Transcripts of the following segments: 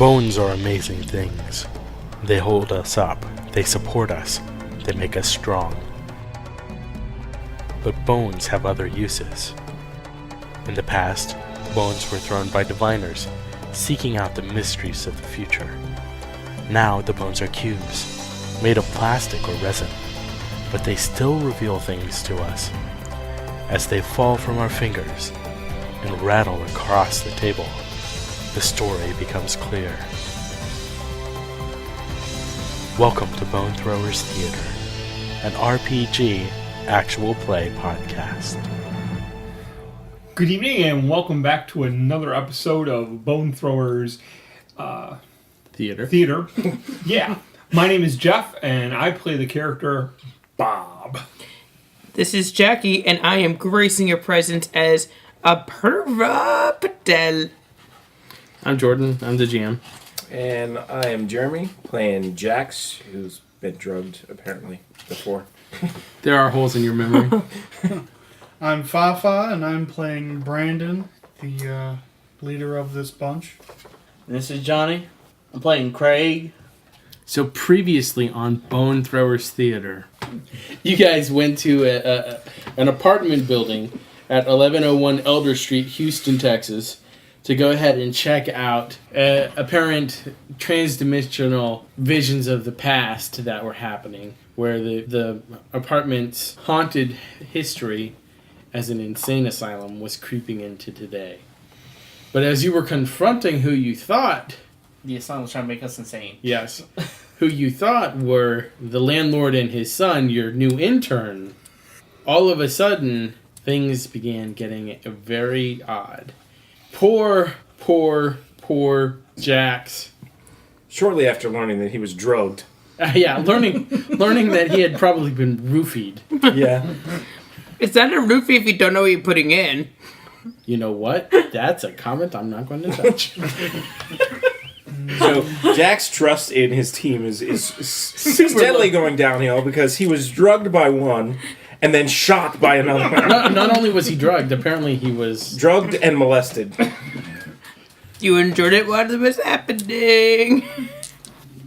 Bones are amazing things. They hold us up, they support us, they make us strong. But bones have other uses. In the past, bones were thrown by diviners, seeking out the mysteries of the future. Now the bones are cubes, made of plastic or resin, but they still reveal things to us. As they fall from our fingers and rattle across the table, the story becomes clear. Welcome to Bone Throwers Theater, an RPG actual play podcast. Good evening and welcome back to another episode of Bone Throwers Theater. Yeah. My name is Jeff and I play the character Bob. This is Jackie and I am gracing your presence as Apurva Patell. I'm Jordan. I'm the GM. And I am Jeremy, playing Jax, who's been drugged, apparently, before. There are holes in your memory. I'm Fafa, and I'm playing Brandon, the leader of this bunch. This is Johnny. I'm playing Kraig. So previously on Bone Throwers Theater, you guys went to an apartment building at 1101 Elder Street, Houston, Texas, to go ahead and check out apparent transdimensional visions of the past that were happening, where the apartment's haunted history as an insane asylum was creeping into today. But as you were confronting who you thought... The asylum was trying to make us insane. Yes. Who you thought were the landlord and his son, your new intern, all of a sudden, things began getting very odd. Poor Jax. Shortly after learning that he was drugged. Learning that he had probably been roofied. Yeah. Is that a roofie if you don't know what you're putting in? You know what? That's a comment I'm not going to touch. So Jack's trust in his team is steadily going downhill because he was drugged by one and then shot by another. Not only was he drugged, apparently he was... drugged and molested. You enjoyed it while it was happening.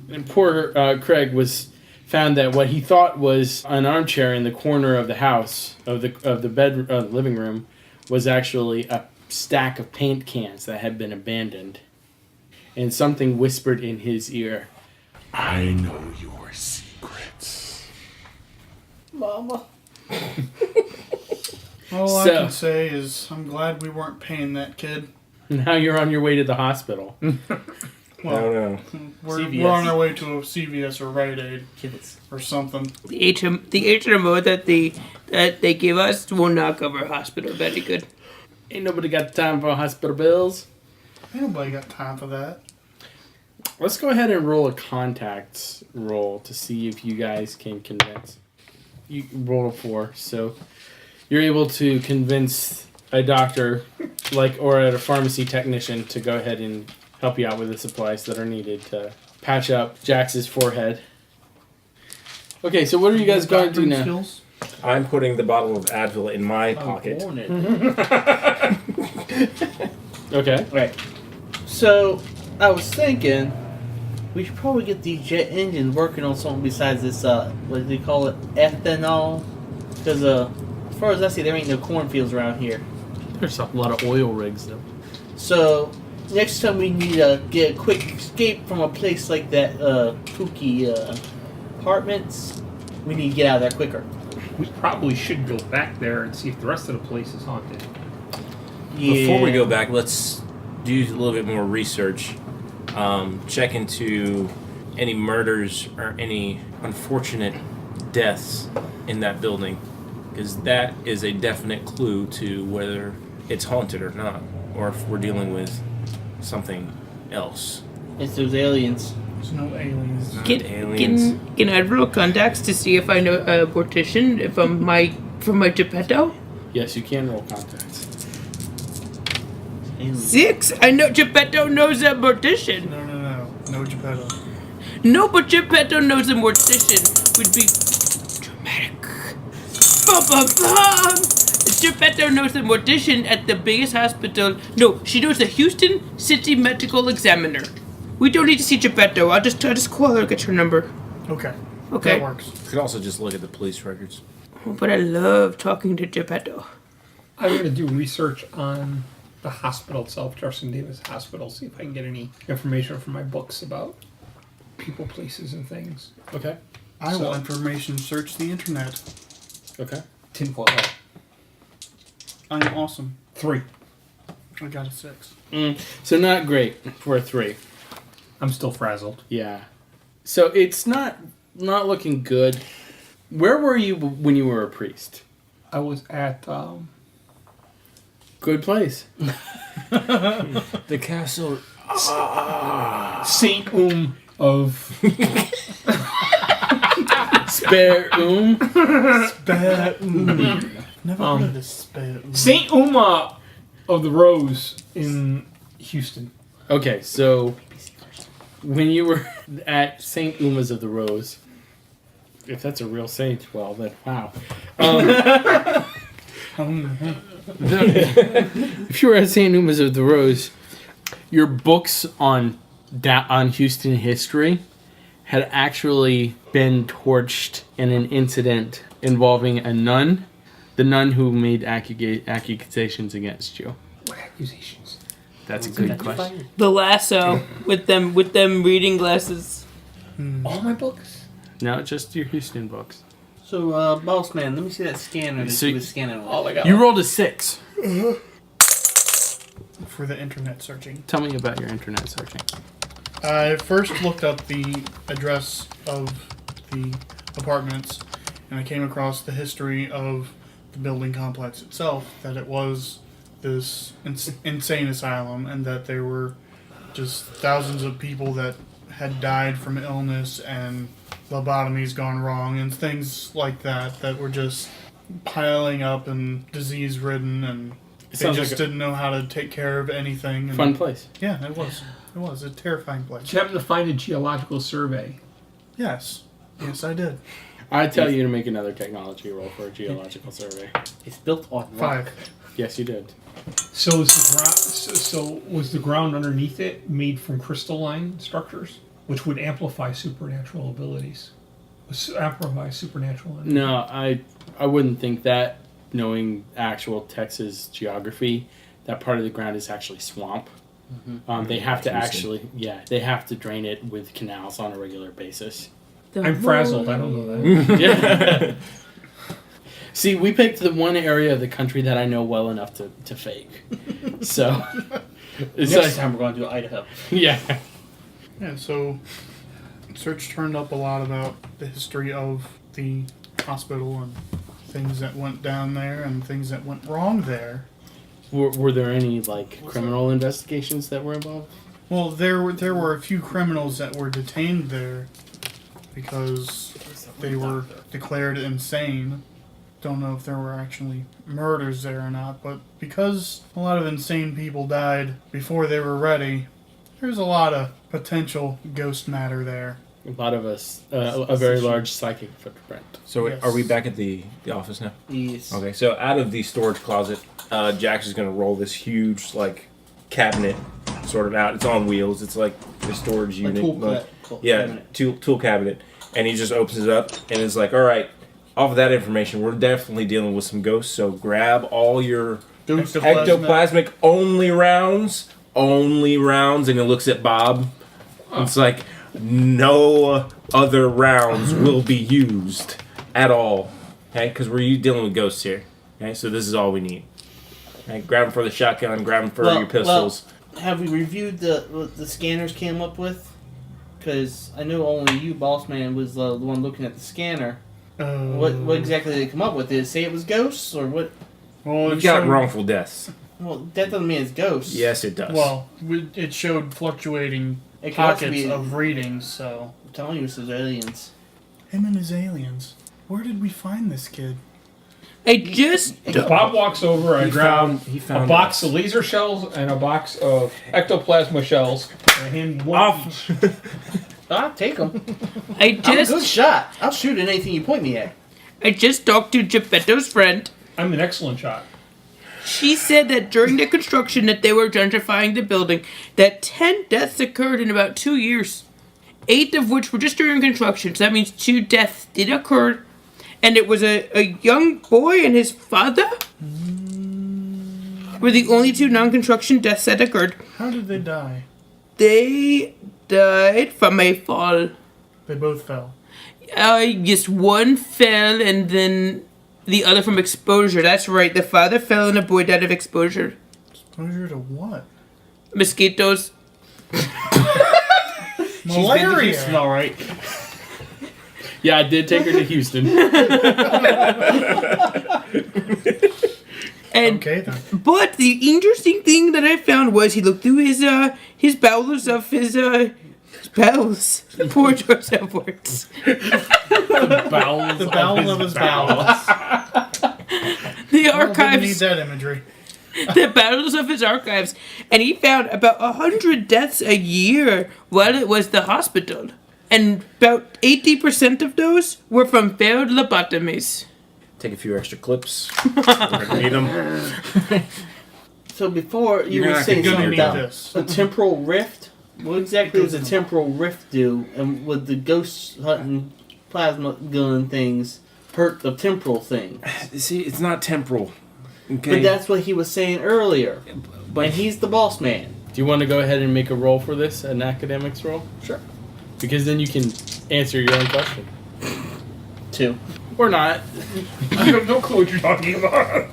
And poor Kraig was found that what he thought was an armchair in the corner of the house, of the living room, was actually a stack of paint cans that had been abandoned. And something whispered in his ear, I know your secrets. Mama. All I can say is I'm glad we weren't paying that kid. Now you're on your way to the hospital. Well, No. we're on our way to a CVS or Rite Aid or something. The HMO that they give us will not cover hospital. Very good. Ain't nobody got time for hospital bills. Ain't nobody got time for that. Let's go ahead and roll a contacts roll to see if you guys can convince. You roll a 4, so you're able to convince a doctor, or a pharmacy technician, to go ahead and help you out with the supplies that are needed to patch up Jax's forehead. Okay, so what are you guys going to do now? Skills? I'm putting the bottle of Advil in my pocket. Okay. Right. So, I was thinking, we should probably get these jet engines working on something besides this, what do they call it, ethanol? Because, as far as I see, there ain't no cornfields around here. There's a lot of oil rigs, though. So, next time we need to get a quick escape from a place like that, Pookie, apartments, we need to get out of there quicker. We probably should go back there and see if the rest of the place is haunted. Yeah. Before we go back, let's do a little bit more research. Check into any murders or any unfortunate deaths in that building, because that is a definite clue to whether it's haunted or not, or if we're dealing with something else. It's those aliens. There's no aliens. Can I roll contacts to see if I know a mortician from my Geppetto? Yes, you can roll contacts. 6. I know Geppetto knows a mortician. No Geppetto. No, but Geppetto knows a mortician would be dramatic. Geppetto knows a mortician at the biggest hospital. No, she knows the Houston City Medical Examiner. We don't need to see Geppetto. I'll just call her, get her number. Okay. Okay. That works. You could also just look at the police records. Oh, but I love talking to Geppetto. I'm going to do research on the hospital itself, Jefferson Davis Hospital, see if I can get any information from my books about people, places, and things. Okay. I will information search the internet. Okay. Tinfoil hat. I'm awesome. 3. I got a 6. So not great for a 3. I'm still frazzled. Yeah. So it's not looking good. Where were you when you were a priest? I was at Good place. The castle. Saint of Spare Never heard of this spell. Saint Uma of the Rose in Houston. Okay, so when you were at St. Uma's of the Rose, if that's a real saint, well, then wow. If you were at St. Uma's of the Rose, your books on Houston history had actually been torched in an incident involving a nun, the nun who made accusations against you. What accusations? That's a good question. The lasso with them reading glasses. All my books? No, just your Houston books. So, boss man, let me see that scanner that So- you was scanning with. Oh my god. You rolled a 6. For the internet searching. Tell me about your internet searching. I first looked up the address of the apartments, and I came across the history of the building complex itself, that it was this insane asylum, and that there were just thousands of people that had died from illness and lobotomies gone wrong and things like that were just piling up and disease ridden, and they sounds just like a didn't know how to take care of anything. And fun place. Yeah, it was. It was a terrifying place. Did you happen to find a geological survey? Yes. Yes, I did. I tell you to make another technology roll for a geological survey. It's built on rock. 5. Yes, you did. So is the ground? So was the ground underneath it made from crystalline structures, which would amplify supernatural abilities? Amplify supernatural. No, I wouldn't think that. Knowing actual Texas geography, that part of the ground is actually swamp. They have to they have to drain it with canals on a regular basis. I'm frazzled. I don't know that. Yeah. See, we picked the one area of the country that I know well enough to fake. So, it's Next time we're going to do Idaho. yeah. Yeah, so search turned up a lot about the history of the hospital and things that went down there and things that went wrong there. Were there any criminal investigations that were involved? Well, there were a few criminals that were detained there because they were declared insane. Don't know if there were actually murders there or not, but because a lot of insane people died before they were ready, there's a lot of potential ghost matter there. A lot of us, a very large psychic footprint. So Yes. are we back at the office now? Yes. Okay, so out of the storage closet, Jax is going to roll this huge, cabinet sort of out. It's on wheels. It's like the storage unit. Tool cabinet. And he just opens it up and is like, all right, off of that information, we're definitely dealing with some ghosts, so grab all your ectoplasmic only rounds, and he looks at Bob. It's like, no other rounds will be used at all, okay? Because we're dealing with ghosts here, okay? So this is all we need. Okay? Grab them for the shotgun, grab them for your pistols. Have we reviewed what the scanners came up with? Because I know only you, boss man, was the one looking at the scanner. What exactly did they come up with? Did it say it was ghosts, or what? Well, We've got wrongful deaths. Well, that doesn't mean it's ghosts. Yes, it does. Well, it showed fluctuating It could also pockets be- of readings, so... I'm telling you, it's those aliens. Him and his aliens. Where did we find this kid? I just Bob walks over. I grab he a found box of laser shells and a box of ectoplasma shells. And I hand one each. I'll take them. I I'm a good just shot. I'll shoot at anything you point me at. talked to Geppetto's friend. I'm an excellent shot. She said that during the construction that they were gentrifying the building, that 10 deaths occurred in about 2 years. 8 of which were just during construction, so that means 2 deaths did occur. And it was a young boy and his father were the only 2 non-construction deaths that occurred. How did they die? They died from a fall. They both fell. Just one fell and then the other from exposure. That's right. The father fell and the boy died of exposure. Exposure to what? Mosquitoes. Malaria. All right. Yeah, I did take her to Houston. And, Okay then. but the interesting thing that I found was he looked through his bowels of his bowels. Poor George Edwards. The bowels The bowels of his bowels. The Didn't need archives. that imagery. The battles of his archives, and he found about 100 deaths a year while it was the hospital, and about 80% of those were from failed lobotomies. Take a few extra clips. We're gonna need them. So before you You're were not saying gonna something need about this. a temporal rift. What exactly does a temporal rift do? And would the ghost hunting plasma gun things hurt the temporal thing? See, it's not temporal. Okay. But that's what he was saying earlier. But And he's the boss man. Do you want to go ahead and make a roll for this, an academics roll? Sure. Because then you can answer your own question. 2. Or not. I have no clue what you're talking about.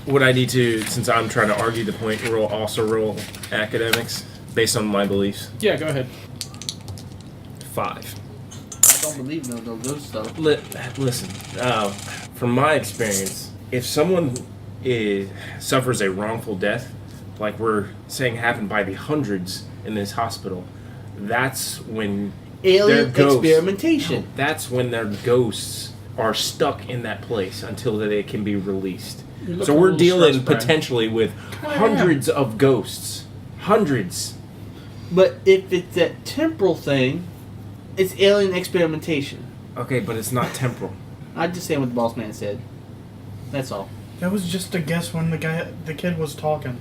would I need to, since I'm trying to argue the point, also roll academics based on my beliefs? Yeah, go ahead. 5. I don't believe no ghost stuff. Listen, from my experience, if someone suffers a wrongful death, like we're saying happened by the hundreds in this hospital, that's when Alien their ghosts, experimentation. that's when their ghosts are stuck in that place until they can be released. You're So looking a we're little dealing stressed, Brian. potentially with hundreds of ghosts. Hundreds. But if it's that temporal thing, it's alien experimentation. Okay, but it's not temporal. I'm just saying what the boss man said. That's all. That was just a guess when the kid was talking.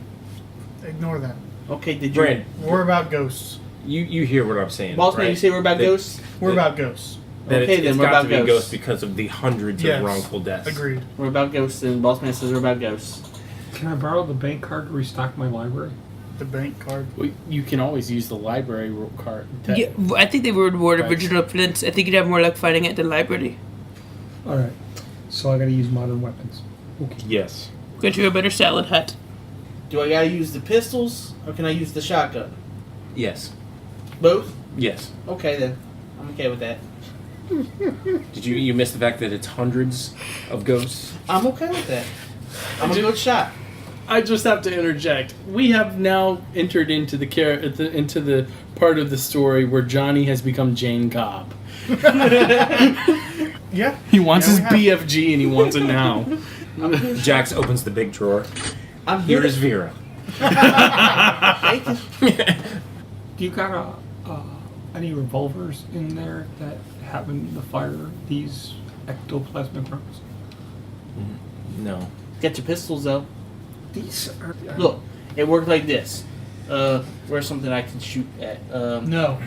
Ignore that. Okay, did you... Brad, We're about ghosts. you hear what I'm saying, Boss man, right? you say we're about That- ghosts? We're Yeah. about ghosts. That Okay, then it's we're got about to be ghosts. ghosts because of the hundreds Yes. of wrongful deaths. Agreed. We're about ghosts, and boss man says we're about ghosts. Can I borrow the bank card to restock my library? The bank card. Well, you can always use the library card. Yeah, I think they were reward Right. original prints. I think you'd have more luck finding it at the library. All right. So I got to use modern weapons. Okay. Yes. Get you a better salad hut. Do I gotta use the pistols, or can I use the shotgun? Yes. Both? Yes. Okay then. I'm okay with that. Did you miss the fact that it's hundreds of ghosts? I'm okay with that. I'm a good shot. I just have to interject. We have now entered into into the part of the story where Johnny has become Jane Cobb. Yeah. He wants Yeah, we his BFG and he wants it now. Jax opens the big drawer. I'm Here good. is Vera. Thank you. Do you got any revolvers in there that happen to fire these ectoplasmic rounds? No. Get your pistols though. These are... Look, it worked like this. Where's something I can shoot at? No.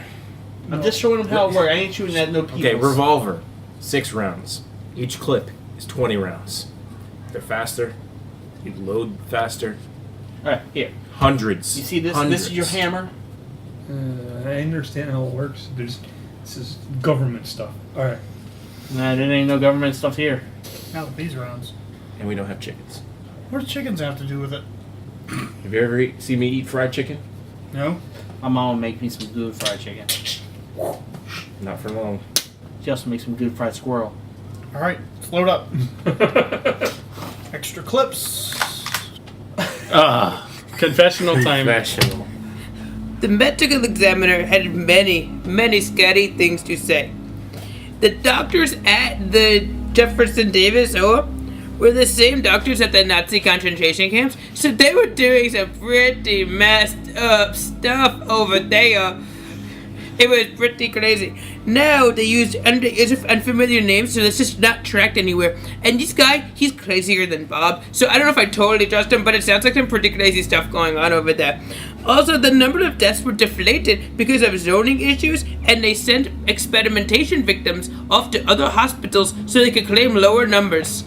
I'm just showing them how it works. I ain't shooting at no people. Okay, revolver. 6 rounds. Each clip is 20 rounds. They're faster. You load faster. Alright, here. Hundreds. You see this? Hundreds. This is your hammer. I understand how it works. This is government stuff. All right. Nah, there ain't no government stuff here. Not with these rounds. And we don't have chickens. What do chickens have to do with it? Have you ever seen me eat fried chicken? No. My mom make me some good fried chicken. Not for long. She also makes some good fried squirrel. All right. Let's load up. Extra clips. Confessional time. Professional. The medical examiner had many scary things to say. The doctors at the Jefferson Davis were the same doctors at the Nazi concentration camps, so they were doing some pretty messed up stuff over there. It was pretty crazy. Now they use unfamiliar names, so it's just not tracked anywhere. And this guy, he's crazier than Bob. So I don't know if I totally trust him, but it sounds like some pretty crazy stuff going on over there. Also, the number of deaths were deflated because of zoning issues, and they sent experimentation victims off to other hospitals so they could claim lower numbers.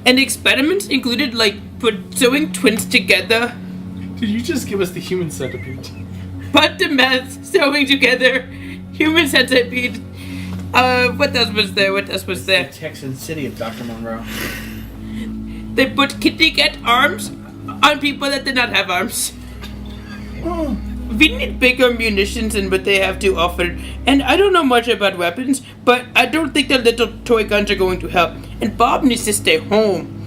And the experiments included, like, sewing twins together, Did you just give us the human centipede? put to meth, sewing together, human centipede. What else was there? The Texan City of Dr. Monroe. They put kitty cat arms on people that did not have arms. We need bigger munitions than what they have to offer. And I don't know much about weapons, but I don't think the little toy guns are going to help. And Bob needs to stay home.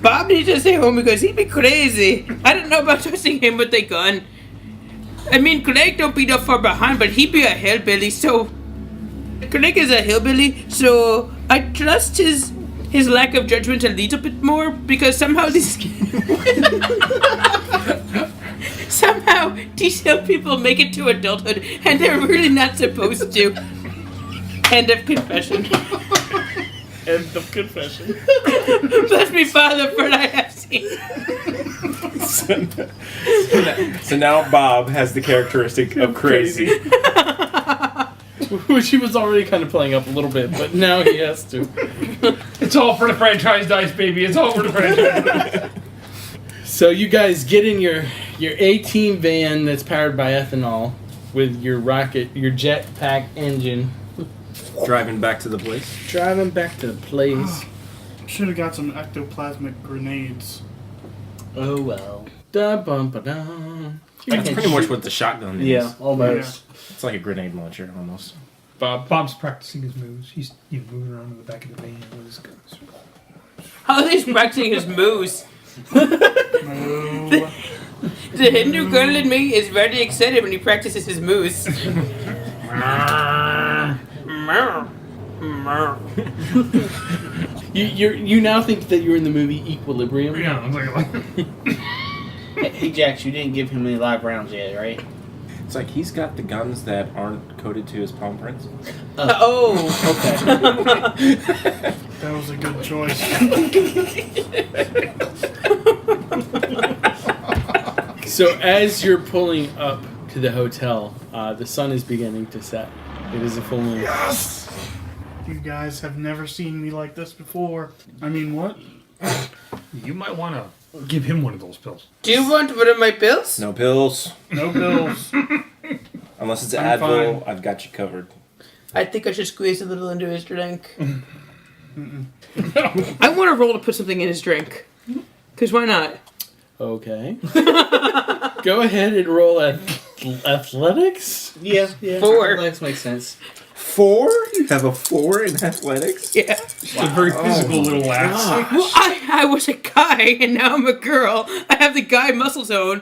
Bob needs to stay home because he'd be crazy. I don't know about trusting him with a gun. I mean, Kraig don't be that far behind, but he'd be a hillbilly, so... Kraig is a hillbilly, so I trust his lack of judgment a little bit more, because somehow these hill people make it to adulthood, and they're really not supposed to. End of confession. End of confession. Bless me, Father, for I have seen. So now Bob has the characteristic of crazy. Which he was already kind of playing up a little bit, but now he has to. It's all for the franchise dice, baby. It's all for the franchise. So you guys get in your A-Team van that's powered by ethanol with your jetpack engine. Driving back to the place. Driving back to the place. Should have got some ectoplasmic grenades. Oh well. Da-bum-ba-dum. That's pretty much what the shotgun is. Yeah, almost. It's like a grenade launcher, almost. Bob's practicing his moves. He's moving around in the back of the van with his guns. How are they practicing his moves? No. The Hindu girl in me is very excited when he practices his moves. You now think that you're in the movie Equilibrium? Yeah, I'm like Hey, Jax, you didn't give him any live rounds yet, right? It's like he's got the guns that aren't coded to his palm prints. Oh. Okay. That was a good choice. So as you're pulling up to the hotel, the sun is beginning to set. It is a full moon. Yes! You guys have never seen me like this before. I mean, what? you might want to give him one of those pills. Do you want one of my pills? No pills. No pills. Unless it's I'm Advil, fine. I've got you covered. I think I should squeeze a little into his drink. I want to roll to put something in his drink. Because why not? Okay. Go ahead and roll at athletics. Yeah. 4. That makes sense. 4? You have a 4 in athletics? Yeah. A very physical little laugh. Well, I was a guy and now I'm a girl. I have the guy muscle zone.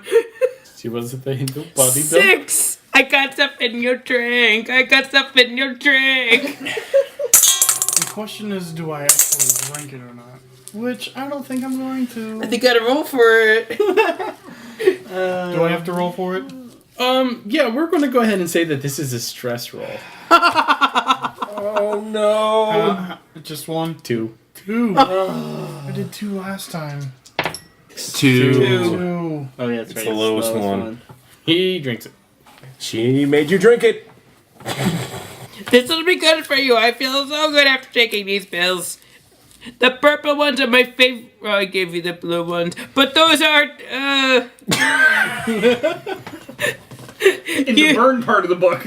She wasn't the Hindu body 6. I got stuff in your drink. I got stuff in your drink. The question is, do I actually drink it or not? Which I don't think I'm going to. I think I gotta roll for it. Do I have to roll for it? Yeah, we're going to go ahead and say that this is a stress roll. Oh no! Just one? 2. 2. I did 2 last time. 2. 2. Oh yeah, that's It's right. the lowest one. He drinks it. She made you drink it. This will be good for you. I feel so good after taking these pills. The purple ones are my favorite. Oh, I gave you the blue ones. But those are, In the burn part of the book.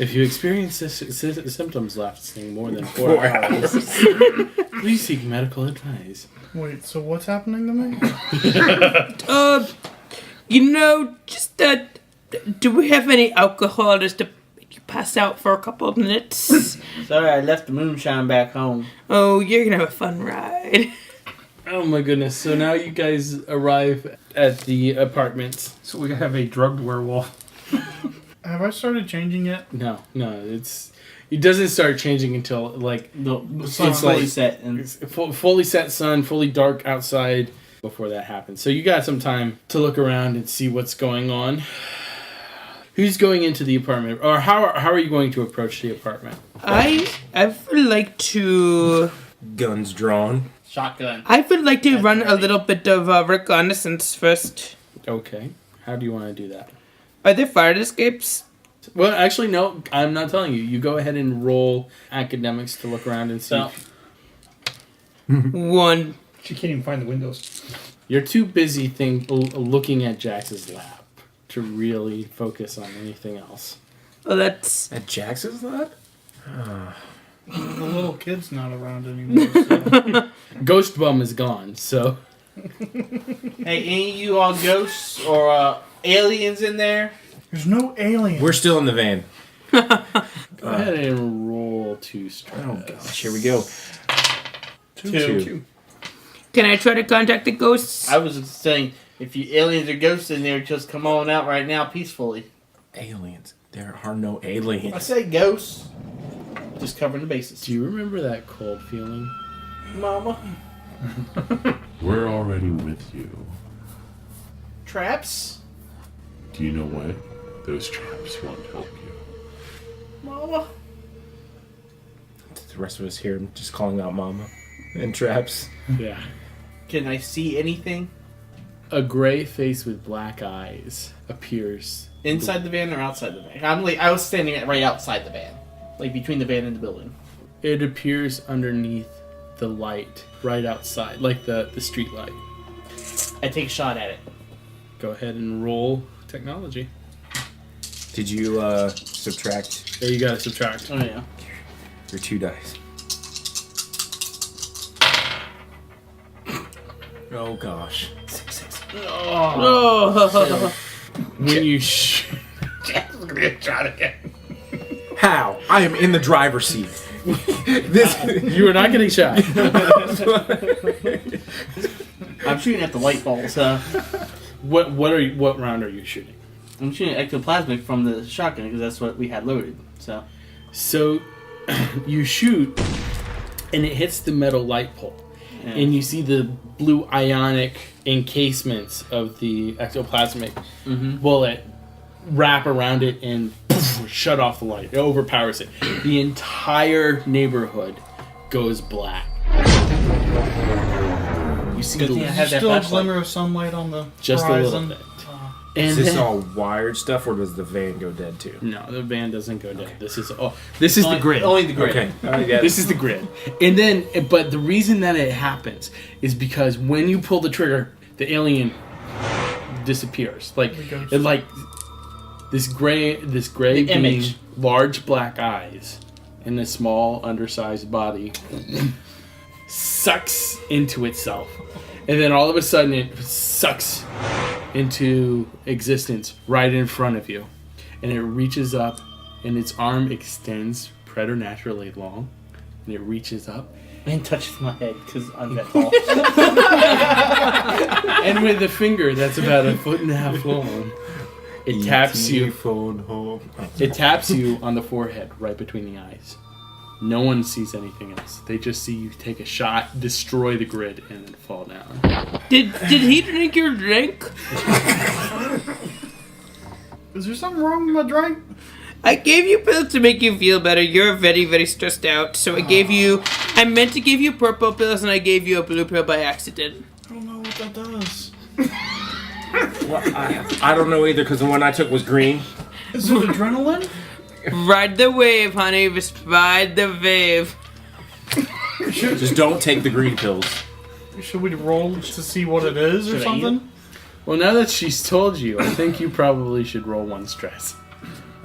If you experience symptoms lasting more than 4 hours, please seek medical advice. Wait, so what's happening to me? just do we have any alcohol just to make you pass out for a couple of minutes? Sorry, I left the moonshine back home. Oh, you're gonna have a fun ride. Oh my goodness. So now you guys arrive at the apartments. So we have a drugged werewolf. Have I started changing yet? No, it doesn't start changing until like The It's sun's fully like- set, and it's fully set sun, fully dark outside. before that happens. So you got some time to look around and see what's going on. Who's going into the apartment? Or how are you going to approach the apartment? I would like to... Guns drawn. Shotgun. I would like to run a little bit of reconnaissance first. Okay. How do you want to do that? Are there fire escapes? Well, actually, no. I'm not telling you. You go ahead and roll academics to look around and see. So, 1. She can't even find the windows. You're too busy looking at Jax's lab to really focus on anything else. Well, that's... At Jax's lab? The little kid's not around anymore. So. Ghost Bum is gone, so... hey, any of you all ghosts or aliens in there? There's no alien. We're still in the van. Go ahead and roll 2 stress. Oh gosh, here we go. Two. Can I try to contact the ghosts? I was just saying, if you aliens or ghosts in there, just come on out right now peacefully. Aliens. There are no aliens. I say ghosts. Just covering the bases. Do you remember that cold feeling? Mama. We're already with you. Traps? Do you know what? Those traps won't help you. Mama. The rest of us here just calling out Mama and traps. Yeah. Can I see anything? A gray face with black eyes appears. Inside the van or outside the van? I was standing right outside the van. Like between the van and the building. It appears underneath the light, right outside, like the street light. I take a shot at it. Go ahead and roll technology. Did you subtract There, you gotta subtract. Oh, yeah. your 2 dice? Oh gosh. 6. Oh. When you How? I am in the driver's seat. you are not getting shot. I'm shooting at the light balls. What round are you shooting? I'm shooting ectoplasmic from the shotgun because that's what we had loaded. So you shoot, and it hits the metal light pole, Yeah. and you see the blue ionic encasements of the ectoplasmic bullet wrap around it and poof, shut off the light. It overpowers it. The entire neighborhood goes black. You see Good thing I the, had that Still a flashlight. glimmer of sunlight on the just a horizon. little bit. Is And this then- all wired stuff, or does the van go dead too? No, the van doesn't go dead. This is the Only- grid. Only the grid. Okay. Yeah. This is the grid. And then, but the reason that it happens is because when you pull the trigger, the alien disappears. Like ghost. it, like this gray The being, image. large black eyes, and a small undersized body sucks into itself, and then all of a sudden it sucks into existence right in front of you, and it reaches up, and its arm extends preternaturally long, and it reaches up, And touches my head because I'm that tall. and with a finger that's about 1.5 feet long, it taps you. Phone home. It taps you on the forehead, right between the eyes. No one sees anything else. They just see you take a shot, destroy the grid, and then fall down. Did he drink your drink? Is there something wrong with my drink? I gave you pills to make you feel better. You're very, very stressed out. So I meant to give you purple pills and I gave you a blue pill by accident. I don't know what that does. Well, I don't know either, because the one I took was green. Is it adrenaline? Ride the wave, honey. Just ride the wave. Just don't take the green pills. Should we roll to see what it is or Should I eat something? Well, now that she's told you, I think you probably should roll 1 stress.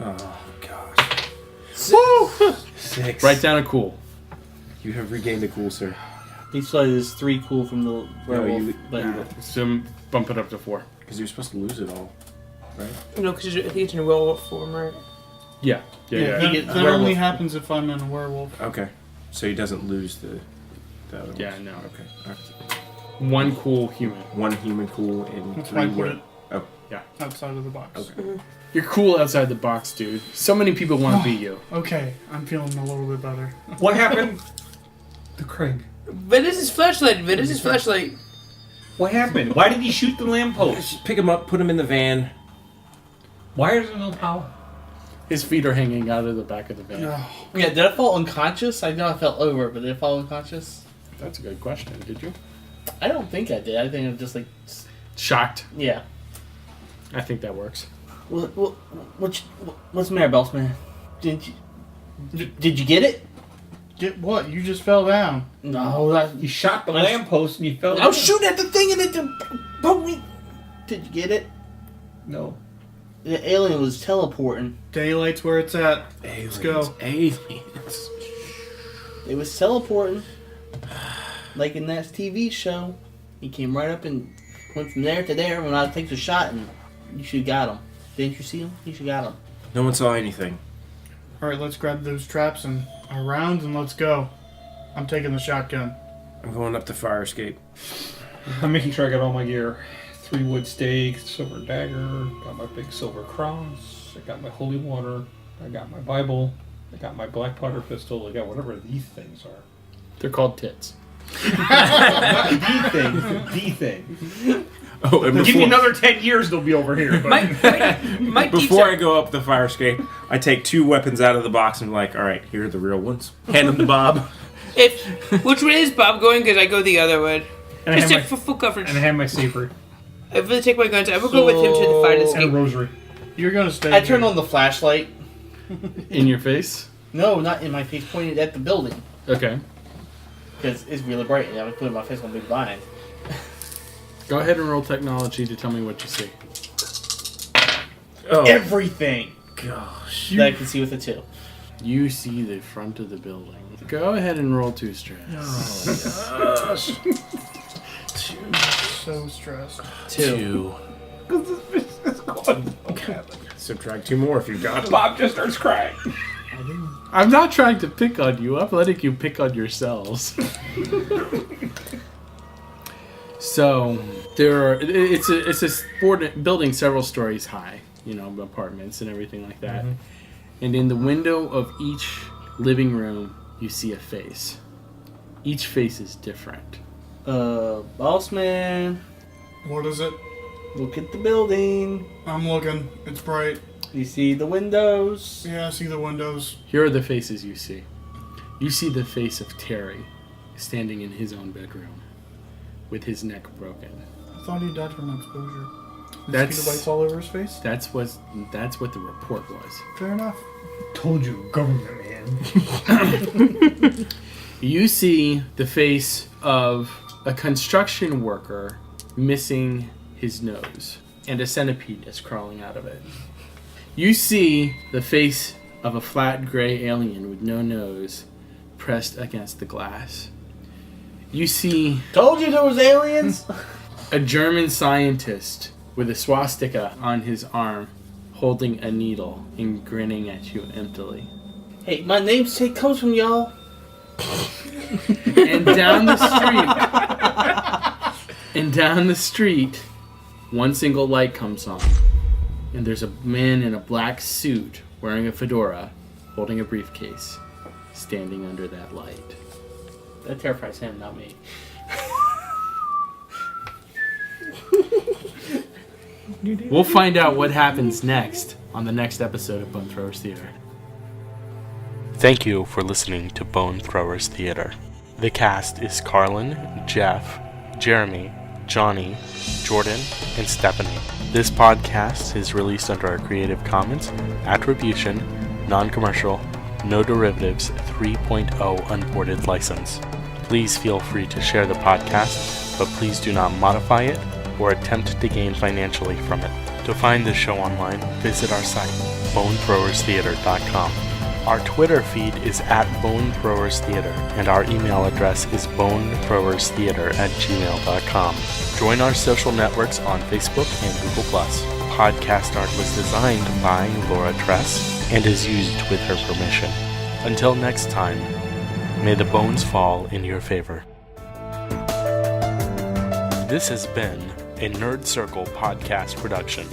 Oh gosh. Woo! 6. Write down a cool. You have regained a cool, sir. He still is 3 cool from the werewolf. you- but So bump it up to 4. Because you're supposed to lose it all, right? No, because I think it's in werewolf form, right? Yeah. He That, gets that werewolf. only happens if I'm in a werewolf. Okay. So he doesn't lose the other ones. Yeah, no. Okay. All right. 1 cool human. 1 human cool and That's 3 why I put were. it Oh, outside of the box. okay. You're cool outside the box, dude. So many people want to be you. Okay, I'm feeling a little bit better. What happened? The Kraig. But this is flashlight. But this is flashlight. What happened? Why did he shoot the lamppost? Just pick him up, put him in the van. Why is there no power? His feet are hanging out of the back of the van. Yeah, did I fall unconscious? I know I fell over, but did I fall unconscious? That's a good question. Did you? I don't think I did. I think I'm just like, Shocked. yeah. I think that works. What's the matter, boss man? Did you get it? Get what? You just fell down. No, You shot the lamppost and you fell. I was shooting at the thing and it poked me. Did you get it? No. The alien was teleporting. Daylight's where it's at. Let's go. Aliens. It was teleporting. Like in that TV show. He came right up and went from there to there when I take the shot and you should have got him. Didn't you see him? You should have got him. No one saw anything. Alright, let's grab those traps and our rounds and let's go. I'm taking the shotgun. I'm going up the fire escape. I'm making sure I got all my gear. 3 wood stake, silver dagger, got my big silver cross, I got my holy water, I got my Bible, I got my black powder pistol, I got whatever these things are. They're called tits. Not the things, the thing. Oh, and Give me another 10 years, they'll be over here. But My before I go up the fire escape, I take 2 weapons out of the box and I'm like, all right, here are the real ones. Hand them to Bob. Which way is Bob going? Because I go the other way. and I Just have check my, for full coverage. and I have my saber I really take my guns. I will go with him to the fire and a escape. rosary. You're gonna stay I here. turned on the flashlight. In your face? No, not in my face, pointed at the building. Okay. Because it's really bright and I was putting my face on a big blind. Go ahead and roll technology to tell me what you see. Oh, Everything gosh. that I can see with a 2. You see the front of the building. Go ahead and roll 2 stress. So stressed. 2. Subtract 2 more if you got it. Bob just starts crying. I'm not trying to pick on you. I'm letting you pick on yourselves. So it's a building several stories high, apartments and everything like that. And in the window of each living room, you see a face. Each face is different. Boss man, What is it? look at the building. I'm looking. It's bright. You see the windows. Yeah, I see the windows. Here are the faces you see. You see the face of Terry standing in his own bedroom with his neck broken. I thought he died from exposure. That's- Mosquito bites all over his face? That's what the report was. Fair enough. Told you, government man. You see the face of a construction worker missing his nose, and a centipede is crawling out of it. You see the face of a flat gray alien with no nose pressed against the glass. You see Told you there was aliens. a German scientist with a swastika on his arm holding a needle and grinning at you emptily. Hey, my namesake comes from y'all. And down the street, one single light comes on. And there's a man in a black suit wearing a fedora, holding a briefcase, standing under that light. That terrifies him, not me. We'll find out what happens next on the next episode of Bone Throwers Theater. Thank you for listening to Bone Throwers Theater. The cast is Carlin, Jeff, Jeremy, Johnny, Jordan, and Stephanie. This podcast is released under a Creative Commons Attribution, Non-Commercial, No Derivatives 3.0 Unported license. Please feel free to share the podcast, but please do not modify it or attempt to gain financially from it. To find this show online, visit our site, bonethrowerstheater.com. Our Twitter feed is @bonethrowerstheater, and our email address is bonethrowerstheater@gmail.com. Join our social networks on Facebook and Google+. Podcast art was designed by Laura Tress and is used with her permission. Until next time, may the bones fall in your favor. This has been a Nerd Circle podcast production.